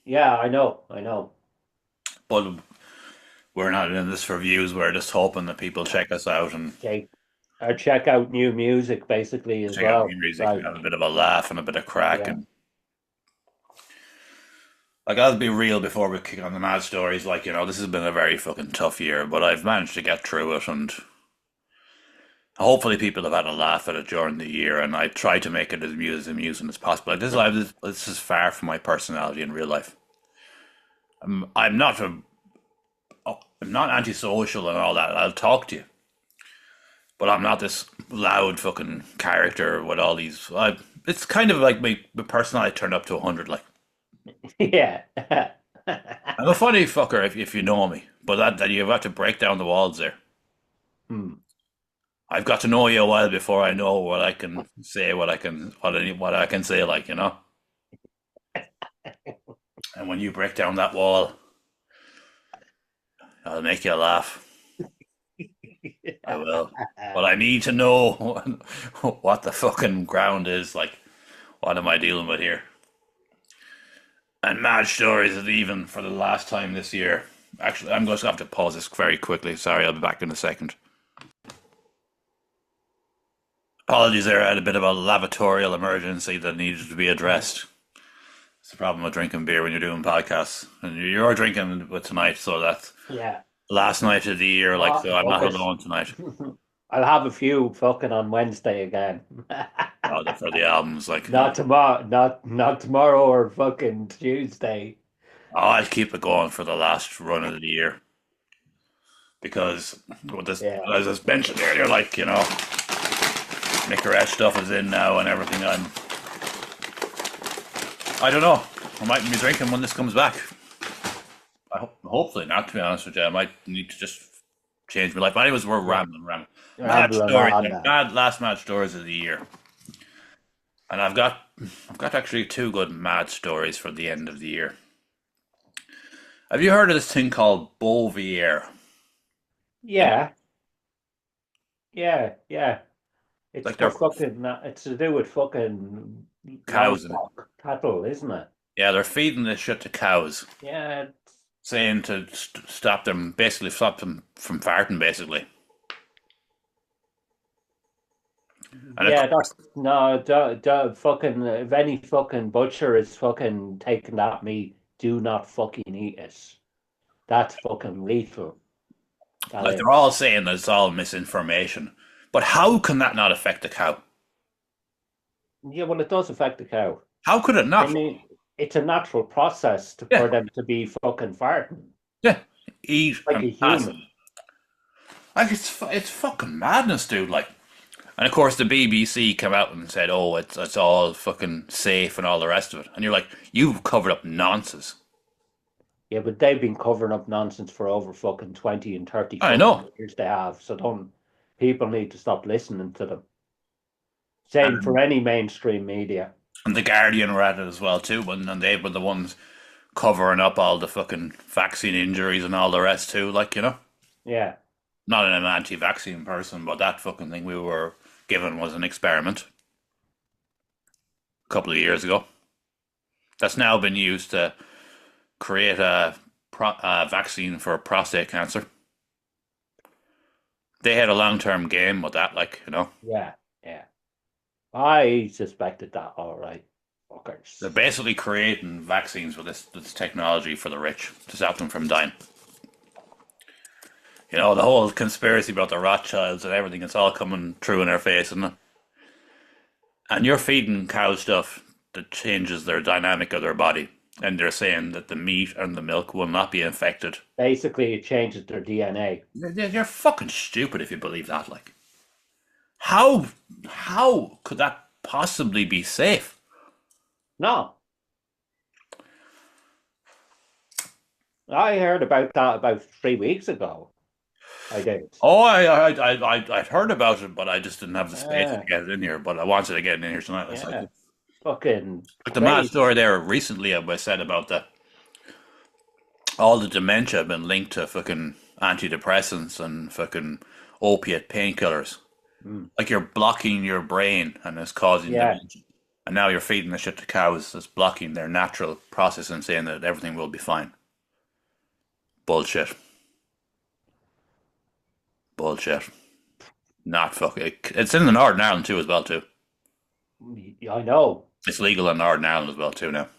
Yeah, I know. but we're not in this for views. We're just hoping that people check us out and Okay. Or check out new music, basically, as check out well. new music and Like, have a bit of a laugh and a bit of crack. yeah. And like, I'll be real before we kick on the mad stories. Like, this has been a very fucking tough year, but I've managed to get through it, and hopefully people have had a laugh at it during the year. And I try to make it as amusing as possible. Like, this is far from my personality in real life. I'm not I'm not antisocial and all that. I'll talk to you, but I'm not this loud fucking character with all these. It's kind of like my personality turned up to 100. Like, Yeah. I'm a funny fucker if you know me, but that you've got to break down the walls there. Hmm. I've got to know you a while before I know what I can say, what I can say, like, And when you break down that wall, I'll make you laugh. I will. But I need to know what the fucking ground is. Like, what am I dealing with here? And mad stories is even for the last time this year. Actually, I'm going to have to pause this very quickly. Sorry, I'll be back in a second. Apologies there, I had a bit of a lavatorial emergency that needed to be addressed. It's the problem with drinking beer when you're doing podcasts. And you're drinking with tonight, so that's Yeah. last night of the year, like, so I'm not Fuckers. alone tonight. I'll have a few fucking on Wednesday again. For the albums, like, Not tomorrow, not tomorrow or fucking Tuesday. I'll keep it going for the last run of the year. Because with this, Yeah. as I mentioned earlier, like, Nicorette stuff is in now and everything. I don't know. I might be drinking when this comes back. Hopefully not, to be honest with you. I might need to just change my life. But anyways, we're rambling. Mad stories, last mad stories of the year. And I've got actually two good mad stories for the end of the year. Have you heard of this thing called Bovier? Yeah. It's Like for they're fucking. It's to do with fucking cows. livestock, cattle, isn't it? Yeah, they're feeding this shit to cows, Yeah. saying to stop them from farting, basically. And Yeah, of course, that's no, fucking. If any fucking butcher is fucking taking that meat, do not fucking eat it. That's fucking lethal. That like, is. they're all saying that it's all misinformation. But how can that not affect the cow? Yeah, well, it does affect the cow. How could it I not? mean, it's a natural process Yeah, for them to be fucking farting yeah. Eat like and a pass. human. Like it's fucking madness, dude. Like, and of course the BBC came out and said, "Oh, it's all fucking safe and all the rest of it." And you're like, "You've covered up nonsense." Yeah, but they've been covering up nonsense for over fucking 20 and 30 I fucking know. years they have. So don't people need to stop listening to them. Same for And, any mainstream media. and the Guardian were at it as well too, and they were the ones covering up all the fucking vaccine injuries and all the rest too. Like, Yeah. not an anti-vaccine person, but that fucking thing we were given was an experiment a couple of years ago. That's now been used to create a vaccine for prostate cancer. They had a long-term game with that, like. Yeah. Yeah. I suspected that, all right. They're Fuckers. basically creating vaccines with this technology for the rich to stop them from dying. The whole conspiracy about the Rothschilds and everything, it's all coming true in our face, isn't it? And you're feeding cows stuff that changes their dynamic of their body. And they're saying that the meat and the milk will not be infected. Basically, it changes their DNA. You're fucking stupid if you believe that. Like, how could that possibly be safe? No. I heard about that about 3 weeks ago. I did. Oh, I'd heard about it, but I just didn't have the space to Yeah. get it in here. But I wanted to get it in here tonight. It's Yeah. like Fucking the mad crazy. story there recently I said about all the dementia have been linked to fucking antidepressants and fucking opiate painkillers. Mm. Like you're blocking your brain and it's causing Yeah. dementia. And now you're feeding the shit to cows that's blocking their natural process and saying that everything will be fine. Bullshit. Bullshit. Not fucking. It's in the Northern Ireland too, as well too. I know. It's legal in Northern Ireland as well too now.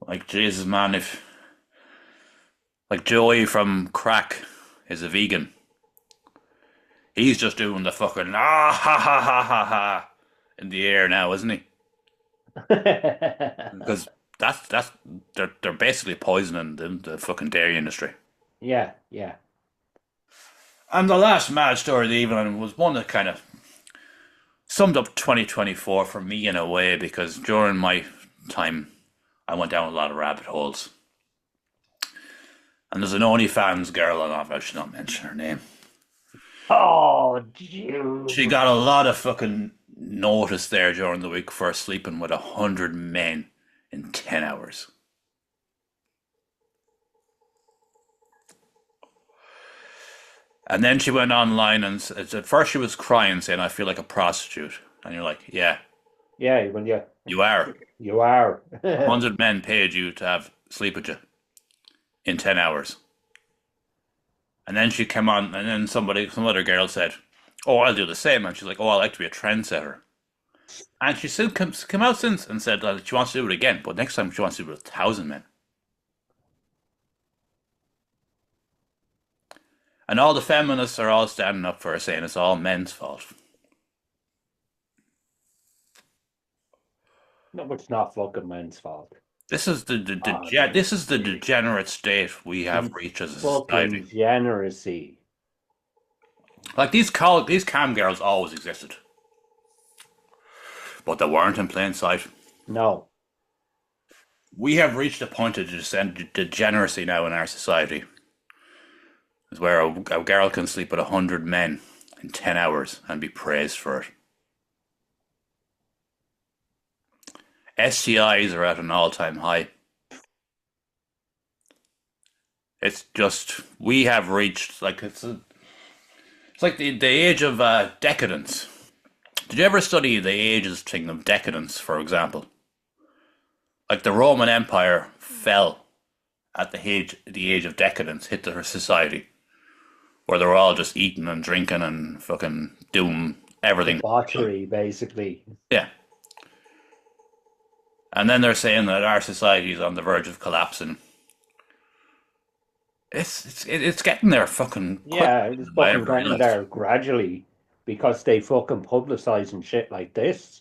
Like Jesus, man, if like Joey from Crack is a vegan, he's just doing the fucking ha ha ha ha ha in the air now, isn't he? Because that's they're basically poisoning the fucking dairy industry. Yeah, yeah. And the last mad story of the evening was one that kind of summed up 2024 for me in a way because during my time I went down a lot of rabbit holes. And there's an OnlyFans girl, and I should not mention her name. Oh, dude. She got a lot of fucking notice there during the week for sleeping with 100 men in 10 hours. And then she went online and at first she was crying, saying, "I feel like a prostitute." And you're like, yeah, Yeah, well, yeah, you are. you are. 100 men paid you to have sleep with you in 10 hours. And then she came on, and then some other girl said, "Oh, I'll do the same." And she's like, "Oh, I like to be a trendsetter." And she still come out since and said that she wants to do it again, but next time she wants to do it with 1,000 men. And all the feminists are all standing up for her, saying it's all men's fault. No, it's not fucking men's fault. This is this is the degenerate state we have reached as a Fucking society. generacy. Like these cam girls always existed, but they weren't in plain sight. No. We have reached a point of degeneracy now in our society, is where a girl can sleep with 100 men in 10 hours and be praised for it. STIs are at an all-time high. It's just we have reached it's like the age of decadence. Did you ever study the ages thing of decadence, for example? Like the Roman Empire fell at the age of decadence, hit their society, where they were all just eating and drinking and fucking doing everything. Debauchery, basically. Yeah. And then they're saying that our society is on the verge of collapsing. It's getting there fucking quick. Yeah, it's by fucking everybody getting else. there gradually. because they fucking publicizing shit like this.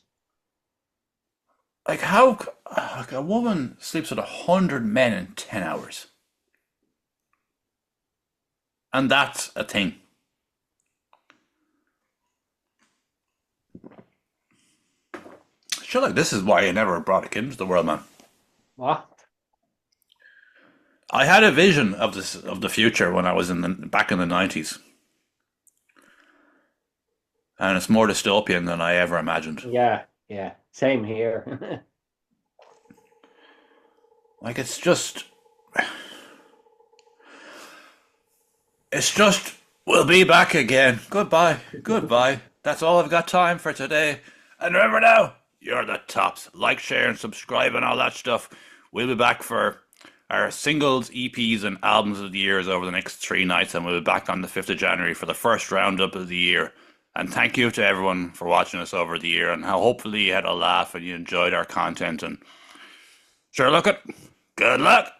Like how like a woman sleeps with 100 men in 10 hours, and that's a thing. Sure, like this is why I never brought a kid into the world, man. What? I had a vision of the future when I was back in the 90s, and it's more dystopian than I ever imagined. Yeah, same here. Like it's just we'll be back again. Goodbye, goodbye. That's all I've got time for today. And remember now, you're the tops. Like, share, and subscribe, and all that stuff. We'll be back for our singles, EPs, and albums of the years over the next 3 nights, and we'll be back on the 5th of January for the first roundup of the year. And thank you to everyone for watching us over the year, and how hopefully you had a laugh and you enjoyed our content. And sure, look it. Good luck.